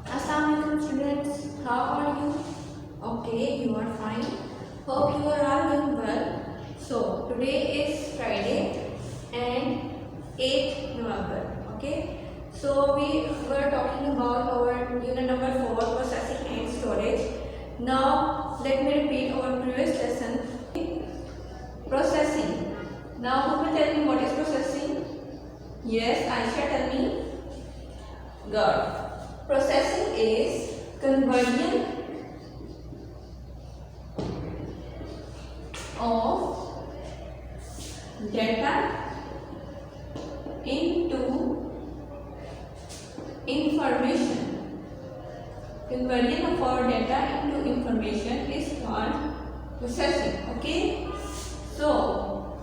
Assalamualaikum students, how are you? Okay, you are fine. Hope you are all doing well. So today is Friday and 8th November. Okay, so we were talking about our unit number 4, processing and storage. Now let me repeat our previous lesson. Processing. Now who will tell me what is processing? Yes, Aisha, tell me. Good. Processing is conversion of data into information. Conversion of our data into information is called processing. Okay. So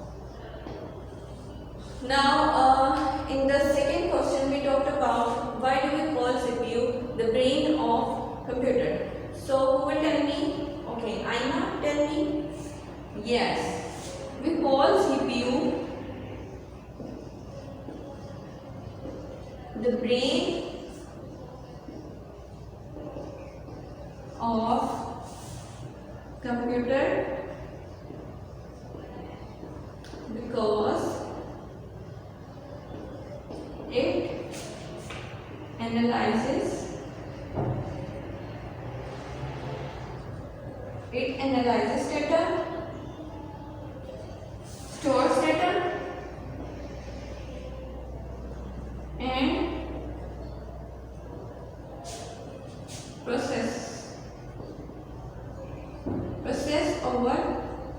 now in the second question we talked about why do we call CPU the brain of computer. So who will tell me? Okay, Aina, tell me. Yes, we call CPU the brain of computer because it analyzes data, stores data, and process over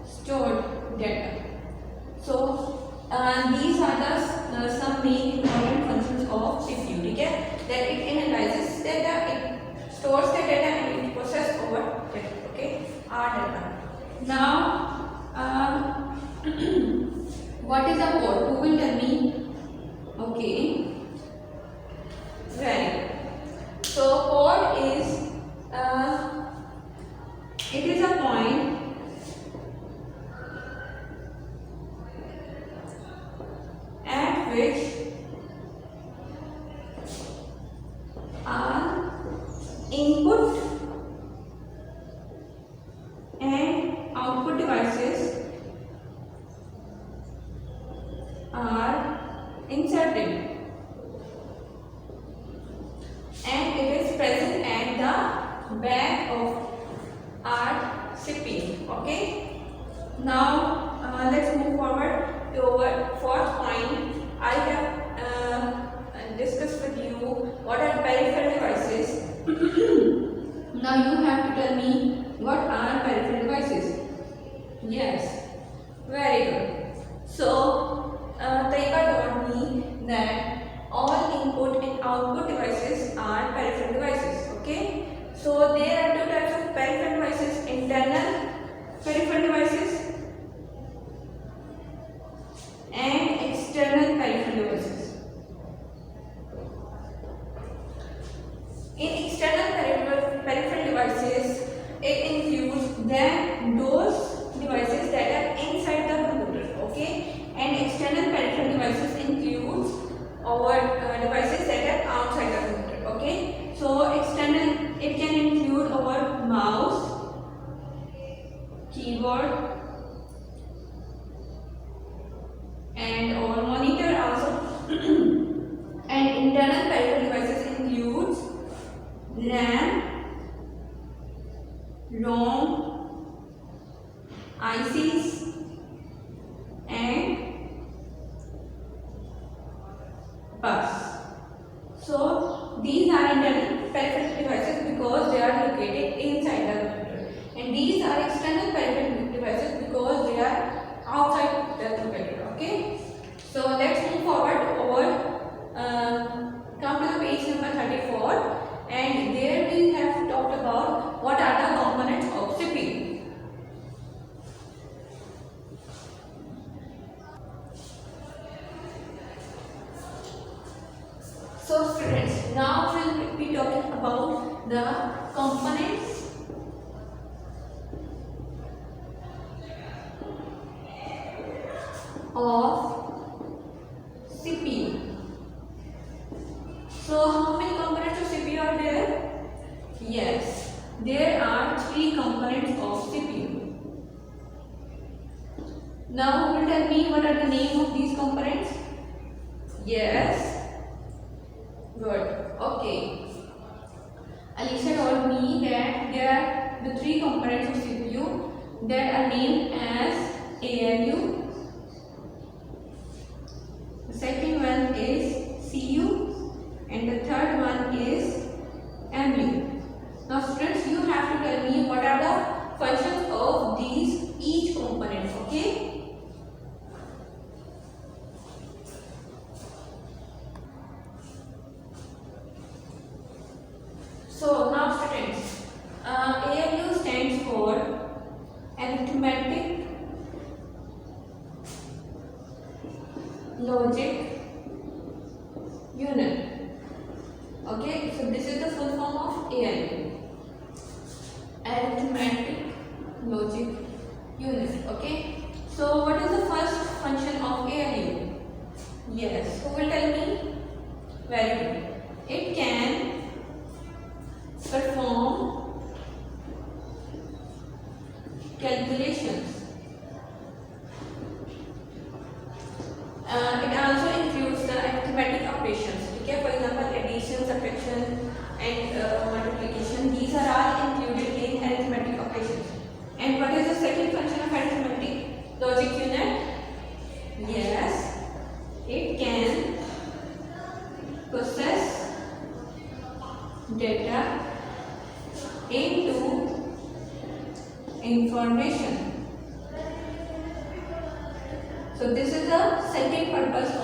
stored data. So these are the some main important functions of CPU. Okay, that it analyzes data, it stores the data, and it processes over data. Okay, our data. Now what is a port? Who will tell me? Okay, very good. So port is it is a point at which our input and output devices are inserted, and it is present at the back of our CPU. Okay, now let's move forward to our fourth point. I have discussed with you what are peripheral devices. Now you have to tell me what are peripheral devices. Yes, very good. So Taiba told me that all input and output devices are peripheral devices. Okay, so there are two types of peripheral devices: internal peripheral devices and external peripheral devices. In external peripheral devices, it includes those devices that are inside the computer. Okay, and external peripheral devices includes our devices that are outside the computer. Okay, so external, it can include our mouse, keyboard, and our monitor also. And internal peripheral devices includes RAM, ROM, ICs, and bus. So these are internal peripheral devices because they are located inside the computer, and these are external peripheral devices because they are outside the computer. Okay, so let's move forward over come to the page number 34, and there we have talked about what are the components of CPU. So students, now we will be talking about the components of CPU. Yes, there are three components of CPU. Now who will tell me what are the name of these components? Yes, good. Okay. Alicia told me that there are the three components of CPU that are named as ALU. The second one is CU and the third one is MU. Now students, you have to tell me what are the functions of these each component, okay? So now students, ALU stands for arithmetic logic unit. Okay, so this is the full form of ALU, arithmetic logic unit. Okay, so what is the first function of ALU? Yes, who will tell me? Very good. It can perform calculations. It also includes the arithmetic operations. Okay, for example, addition, subtraction, and multiplication. These are all included in arithmetic operations. And what is the second function of arithmetic logic unit? Yes, it can process data into information. So this is the second function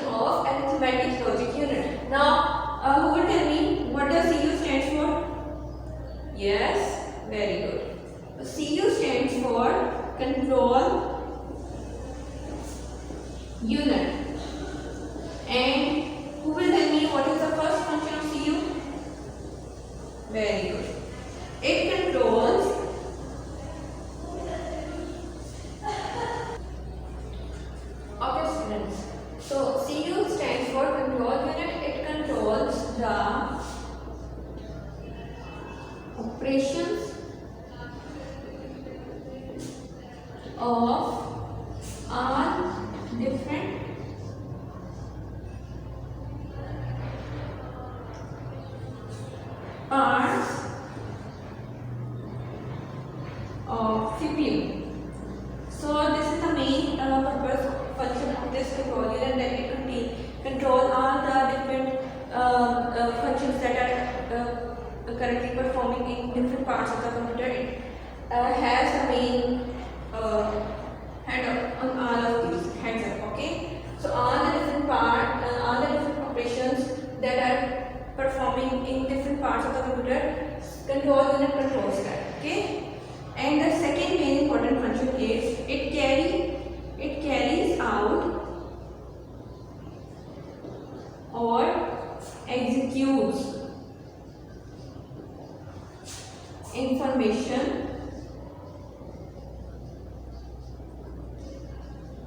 of arithmetic logic unit. Now, who will tell me what does CU stands for? Yes, very good. CU stands for control unit. And who will tell me what is the first function of CU? Very good. It controls students. So CU stands for control unit. It controls the operations of all different parts of CPU. So this is the main purpose function of this control unit, that it control all the different functions that are currently performing in different parts of the computer. It has a main head on all of these heads up. Okay, so all the different all the different operations that are performing in different parts of the computer, control unit controls that. Okay. And the second main important function is it carries out or executes information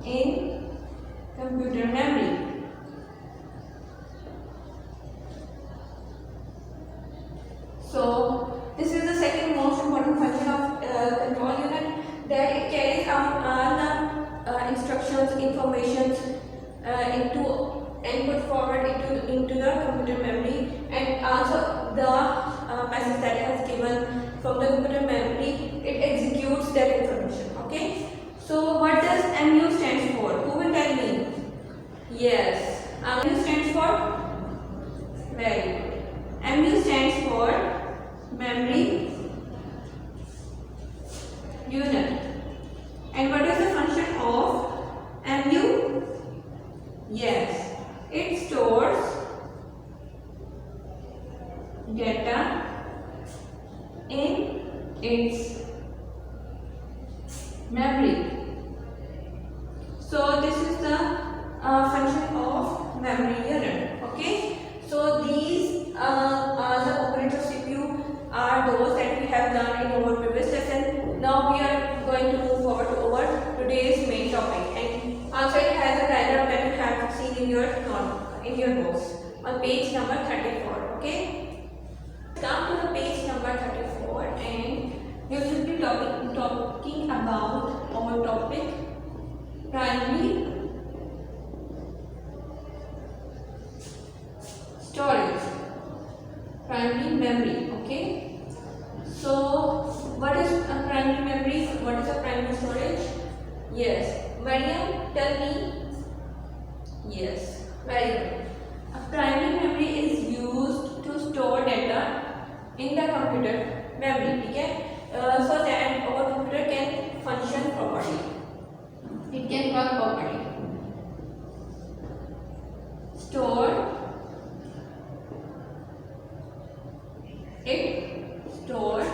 in computer memory. So this is the second most important function of control unit, that it carries out all the instructions, informations and put forward into the computer memory, and also the message that has given from the computer memory, it executes that information. Okay. So what does MU stands for? Who will tell me? Yes, MU stands for, very good. MU stands for memory unit. And what is the function of MU? Yes, it stores data in its memory. So this is the function of memory unit. Okay, so these are the components of CPU are those that we have done in our previous lesson. Now we are going to move forward to our today's main topic, and also it has a diagram that you have seen in your books on page number 34. Okay, Come to the page number 34 and we will be talking about our topic primary storage, primary memory. Okay, so what is a primary memory? What is a primary storage? Yes, Mariam, tell me. Yes, very good. A primary memory is used to store data in the computer memory, okay? So that our computer can function properly. It can work properly. It stores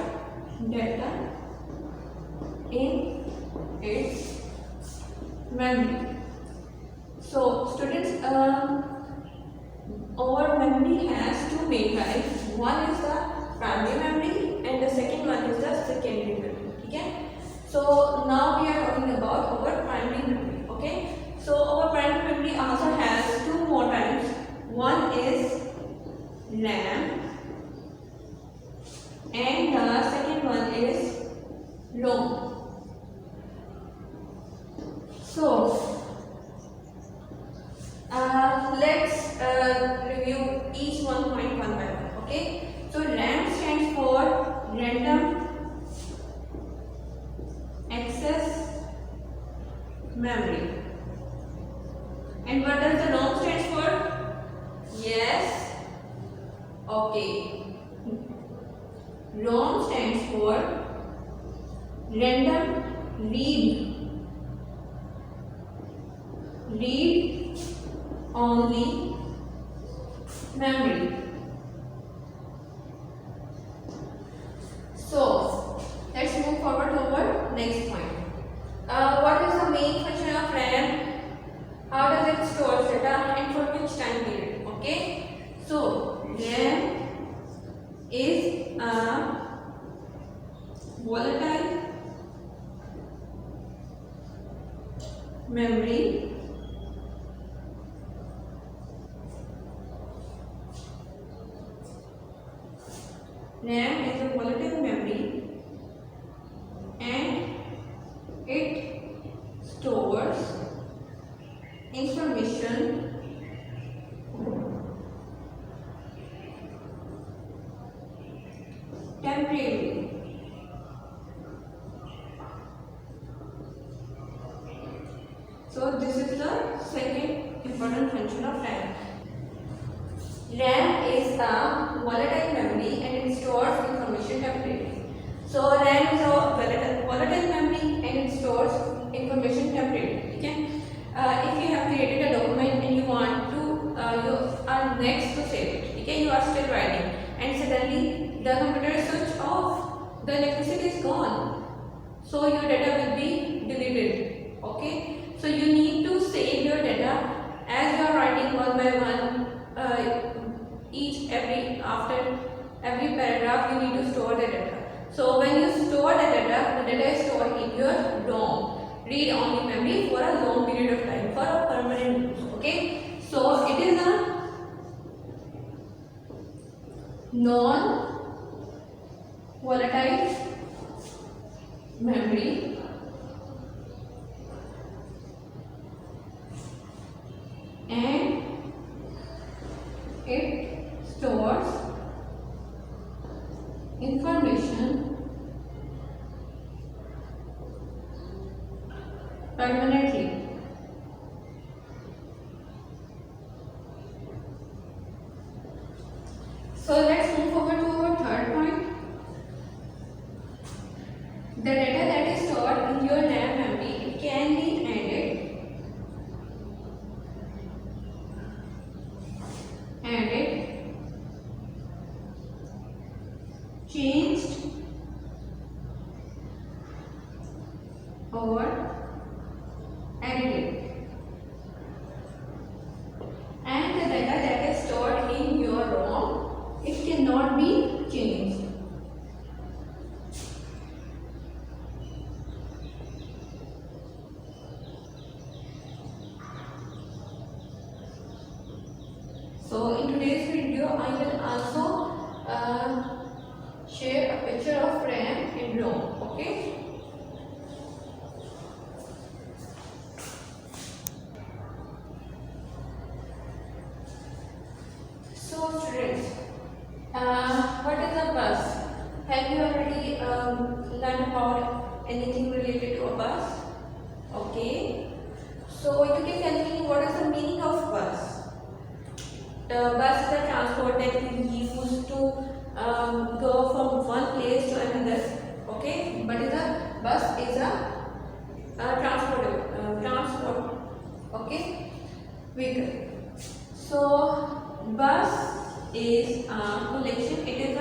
data in its memory. So students, our memory has two main types. One is the primary memory and the second one is the secondary memory. Okay. So now we are talking about our primary memory. Okay. So our primary memory also has two more types. One is RAM and the second one is ROM. So let's review each one point one by one. Okay, so RAM stands for random access memory. And what does the ROM stands for? Yes. Okay. ROM stands for random read only memory. So let's move forward to our next point. What is the main function of RAM? How does it store data and for which time period? Okay, so RAM is a volatile memory RAM is a volatile memory and it stores information temporarily. So this is the second important function of RAM. RAM is a volatile memory and it stores information temporarily. So RAM is a volatile memory and it stores information temporarily. Okay. If you have created a document and you want to, you are next to save it. Okay, you are still writing and suddenly the computer is switched off. The electricity is gone. So your data will be deleted. Okay. So you need to save your data as you are writing one by one. After every paragraph you need to store the data. So when you store the data is stored in your ROM, read only memory, for a long period of time, for a permanent use. Okay, so it is a non volatile memory and it stores information permanently. So let's move forward to our third point. The data that is stored in your RAM memory, it can be added, changed or edited, and the data that is stored in your ROM, it cannot be changed. So in today's video I will also picture of RAM in ROM. Okay. So students, what is a bus? Have you already learned about anything related to a bus? Okay. So you can tell me what is the meaning of bus? The bus is a transport that we use to go from one place to another. Okay. But bus is a transport. Okay. Vehicle. So bus is a collection. It is a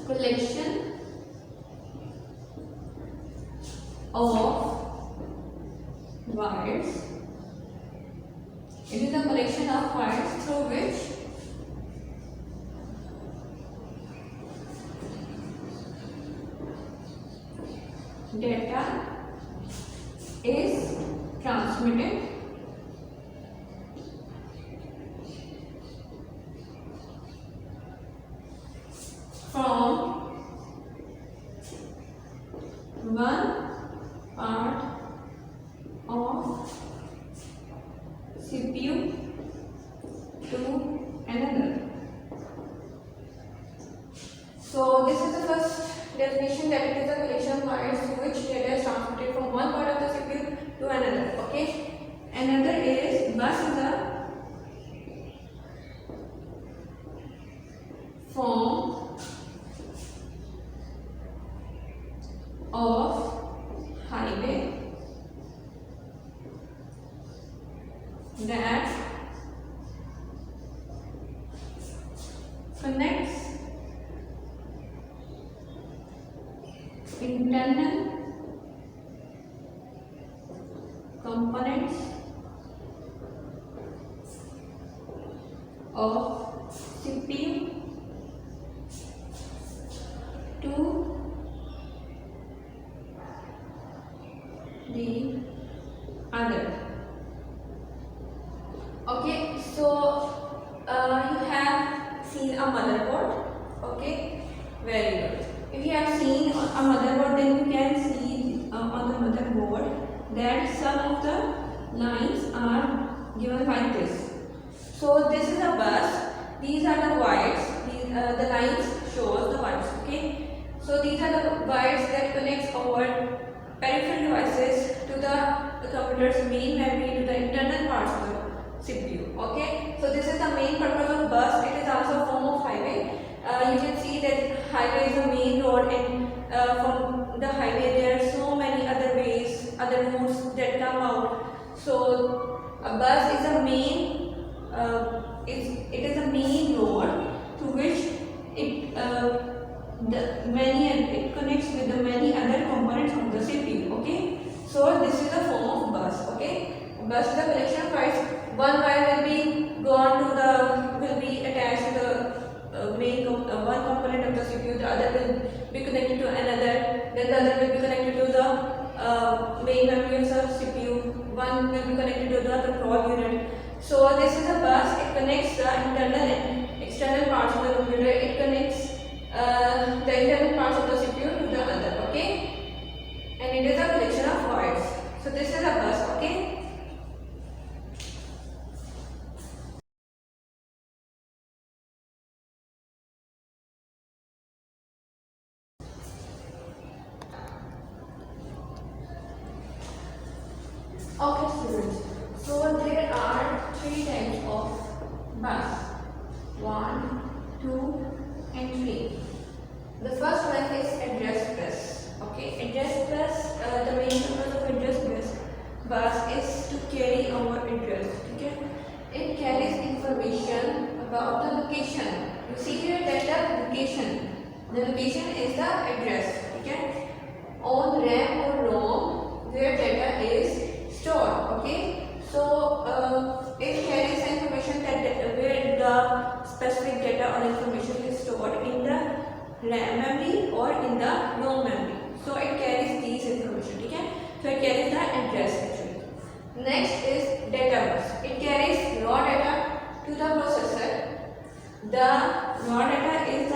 collection of wires. It is a collection of wires through which data is transmitted from one part of CPU to another. So this is the first definition, that it is a collection of wires through which data is transmitted from one part of the CPU to another. Okay. Another is bus is a form of highway that connects internal components of CPU to the other. Okay, so you have seen a motherboard. Okay, very good. If you have seen a motherboard, then you can see on the motherboard that some of the lines are given like this. So this is a bus. These are the wires. The lines shows the wires. Okay. So these are the wires that connects our peripheral devices to the computer's main memory, to the internal parts of the CPU. Okay. So this is the main purpose of bus. It is also a form of highway. You can see that highway is the main road, and from the highway there are so many other ways, other routes that come out. So a bus is a main. It is a main road to which it it connects with the many other components of the CPU. Okay, so this is a form of bus. Okay, bus is a collection of wires. One wire will be attached to the one component of the CPU. The other will be connected to another. Then the other will be connected to the main memory of the CPU. One will be connected to the control unit. So this is a bus. It connects the internal and external parts of the computer. It connects the internal parts of the CPU to the other. Okay, and it is a collection of wires. So this is a bus. Okay. Okay, students. So there are three types of bus: 1, 2, and 3. The first one is address bus. Okay, address bus. The main purpose of address bus is to carry our address. Okay, it carries information about the location. You see here that the location. The location is the address. Okay, on RAM or ROM where data is stored. Okay, so it carries information that where the specific data or information is stored in the RAM memory or in the ROM memory. So it carries these information. Okay, so it carries the address actually. Next is data bus. It carries raw data to the processor. The raw data is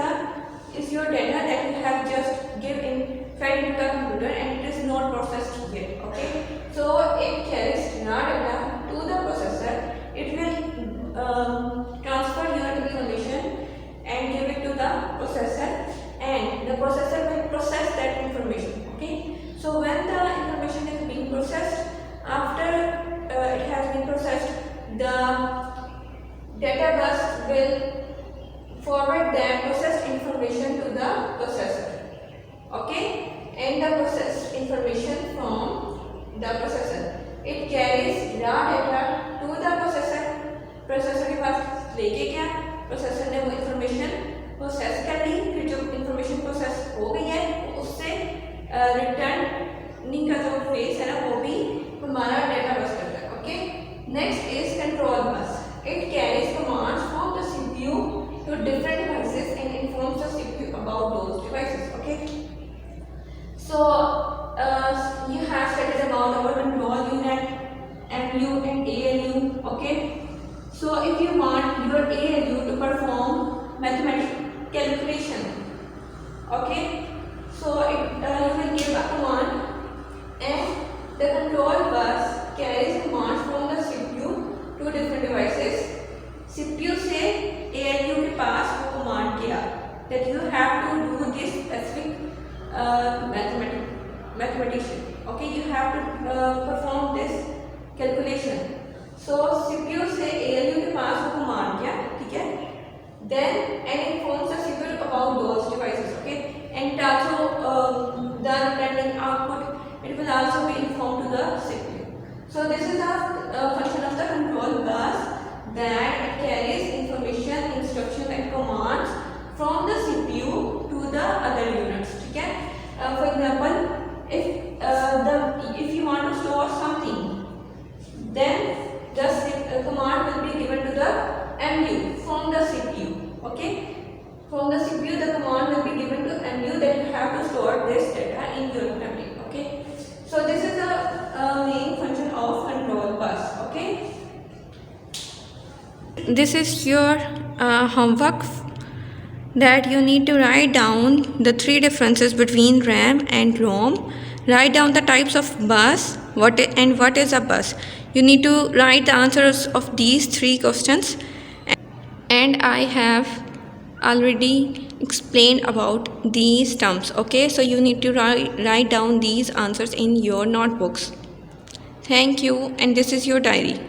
it carries raw data to the processor. Processor के पास लेके गया, processor ने वो information process कर ली, फिर जो information process हो गई है उससे रिटर्निंग का जो फेस है ना वो भी हमारा डेटा बस करता है. Okay, next is control bus. It carries commands from the CPU to different devices and informs the CPU about those devices. Okay, so you have studied about our control unit, MU and ALU. Okay, so if you want your ALU to perform mathematical calculation, okay, so you will give a command and the control bus carries commands from the CPU to different devices. CPU से ALU के पास वो command किया that you have to do this specific mathematician. Okay, you have to perform this calculation. So CPU से ALU के पास वो command किया, ठीक है. Then and informs the CPU about those devices. Okay, and also the returning output it will also be informed to the CPU. So this is the function of the control bus, that it carries information, instructions and commands from the CPU to the other units. ठीक है. For example, if you want to store something, then the command will be given to the MU from the CPU. Okay, from the CPU the command will be given to MU that you have to store this data in your memory. Okay, so this is the main function of control bus. Okay, this is your homework, that you need to write down the three differences between RAM and ROM. Write down the types of bus, what is a bus. You need to write the answers of these three questions, and I have already explained about these terms. Okay, so you need to write down these answers in your notebooks. Thank you, and this is your diary.